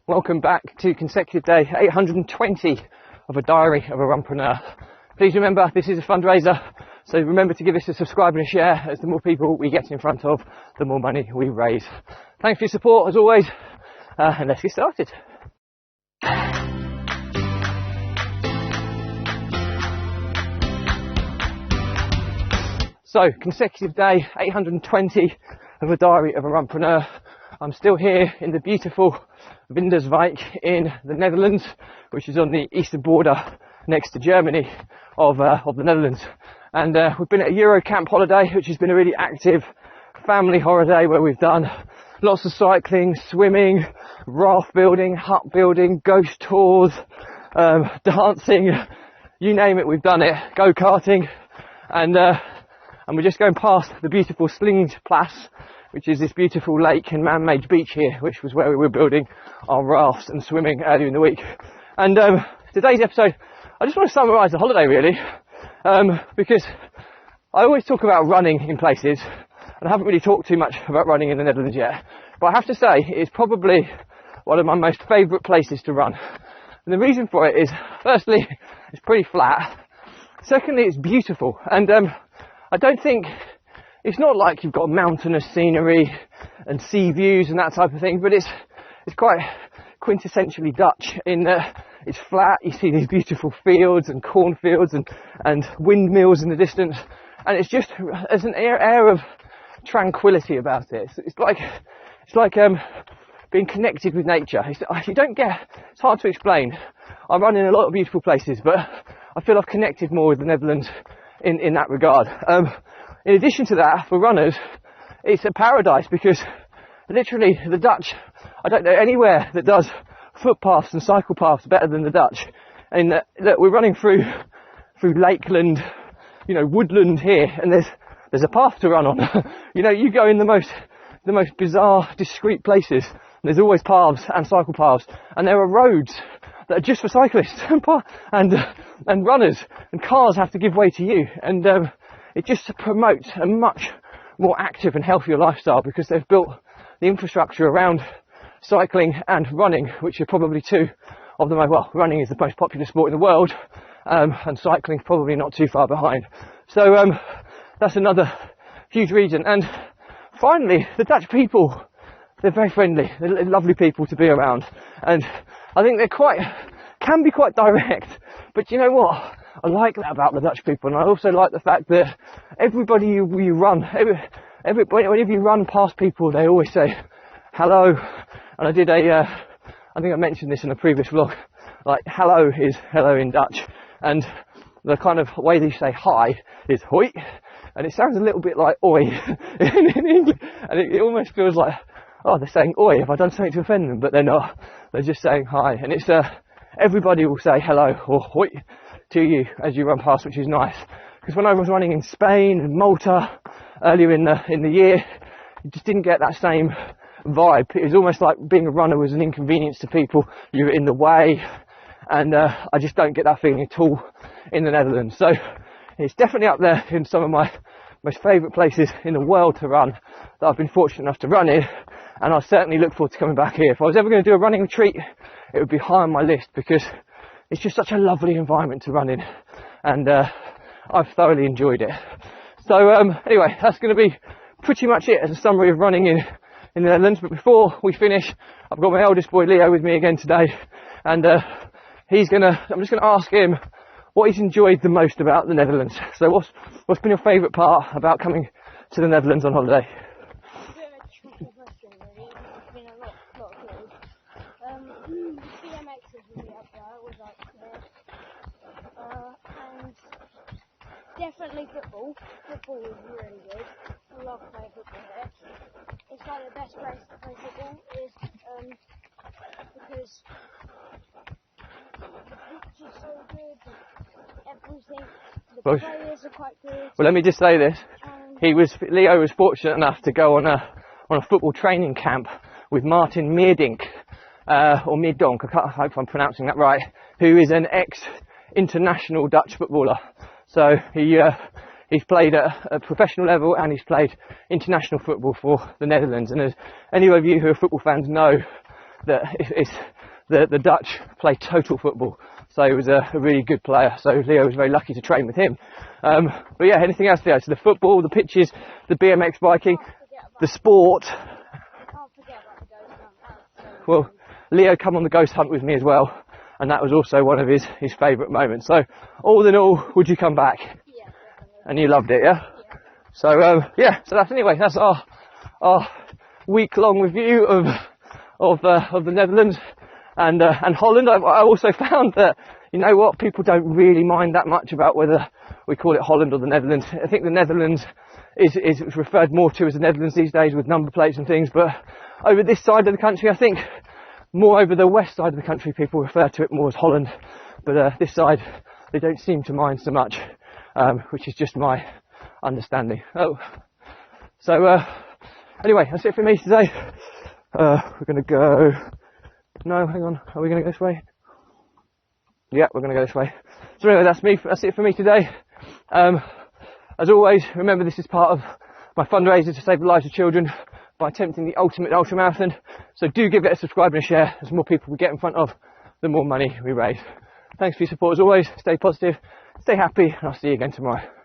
Welcome back to consecutive day 820 of a diary of a runpreneur. Please remember, this is a fundraiser, so remember to give us a subscribe and a share, as the more people we get in front of, the more money we raise. Thanks for your support as always, and let's get started. So, consecutive day 820 of a diary of a runpreneur. I'm still here in the beautiful Winterswijk in the Netherlands, which is on the eastern border next to Germany of the Netherlands. And we've been at a Euro camp holiday, which has been a really active family holiday where we've done lots of cycling, swimming, raft building, hut building, ghost tours, dancing, you name it, we've done it, go-karting, and we're just going past the beautiful Slingplas, which is this beautiful lake and man-made beach here, which was where we were building our rafts and swimming earlier in the week. And today's episode, I just want to summarise the holiday really, because I always talk about running in places, and I haven't really talked too much about running in the Netherlands yet, but I have to say it's probably one of my most favourite places to run. And the reason for it is, firstly, it's pretty flat. Secondly, it's beautiful, and I don't think, it's not like you've got mountainous scenery and sea views and that type of thing, but it's quite quintessentially Dutch in that it's flat. You see these beautiful fields and cornfields and windmills in the distance, and it's just, there's an air of tranquility about it. It's like being connected with nature. You don't get, it's hard to explain. I run in a lot of beautiful places, but I feel I've connected more with the Netherlands in that regard. In addition to that, for runners, it's a paradise because literally the Dutch, I don't know anywhere that does footpaths and cycle paths better than the Dutch. And that we're running through lakeland, woodland here, and there's a path to run on. You go in the most bizarre, discreet places, and there's always paths and cycle paths, and there are roads that are just for cyclists and runners, and cars have to give way to you, and it just promotes a much more active and healthier lifestyle because they've built the infrastructure around cycling and running, which are probably two of the most, well, running is the most popular sport in the world, and cycling probably not too far behind. So that's another huge reason. And finally, the Dutch people, they're very friendly, they're lovely people to be around, and I think can be quite direct, but you know what? I like that about the Dutch people, and I also like the fact that everybody you run, whenever you run past people, they always say hello. And I did I think I mentioned this in a previous vlog, like hello is hello in Dutch, and the kind of way they say hi is hoi, and it sounds a little bit like oi in English, and it almost feels like, oh, they're saying oi, have I done something to offend them? But they're not, they're just saying hi, and it's everybody will say hello or hoi to you as you run past, which is nice. Because when I was running in Spain and Malta earlier in the year, you just didn't get that same vibe. It was almost like being a runner was an inconvenience to people. You were in the way, and I just don't get that feeling at all in the Netherlands. So it's definitely up there in some of my most favourite places in the world to run that I've been fortunate enough to run in, and I certainly look forward to coming back here. If I was ever going to do a running retreat, it would be high on my list because it's just such a lovely environment to run in, and I've thoroughly enjoyed it. So anyway, that's going to be pretty much it as a summary of running in the Netherlands. But before we finish, I've got my eldest boy Leo with me again today, and I'm just going to ask him what he's enjoyed the most about the Netherlands. So what's been your favourite part about coming to the Netherlands on holiday? Definitely football. Football is really good. I love playing football here. It's like the best place to play football is because the pitch is so good. Everything. The players are quite good. Well, let me just say this. Leo was fortunate enough to go on a football training camp with Martin Meerdink, or Meerdonk, I hope I'm pronouncing that right, who is an ex-international Dutch footballer. So he's played at a professional level, and he's played international football for the Netherlands. And as any of you who are football fans know, that the Dutch play total football. So he was a really good player. So Leo was very lucky to train with him. But yeah, anything else, Leo? So the football, the pitches, the BMX biking, the sport. Can't forget about the ghost hunt. Well, Leo come on the ghost hunt with me as well, and that was also one of his favourite moments. So all in all, would you come back? Yeah, definitely. And you loved it, yeah? So yeah, so that's our week-long review of the Netherlands and Holland. I also found that, you know what, people don't really mind that much about whether we call it Holland or the Netherlands. I think the Netherlands is referred more to as the Netherlands these days with number plates and things, but over this side of the country, I think more over the west side of the country, people refer to it more as Holland, but this side they don't seem to mind so much, which is just my understanding. So anyway, that's it for me today. We're gonna go. No, hang on. Are we gonna go this way? Yeah, we're gonna go this way. So anyway, that's it for me today. As always, remember this is part of my fundraiser to save the lives of children by attempting the ultimate ultramarathon. So do give it a subscribe and a share. As more people we get in front of, the more money we raise. Thanks for your support as always. Stay positive, stay happy, and I'll see you again tomorrow.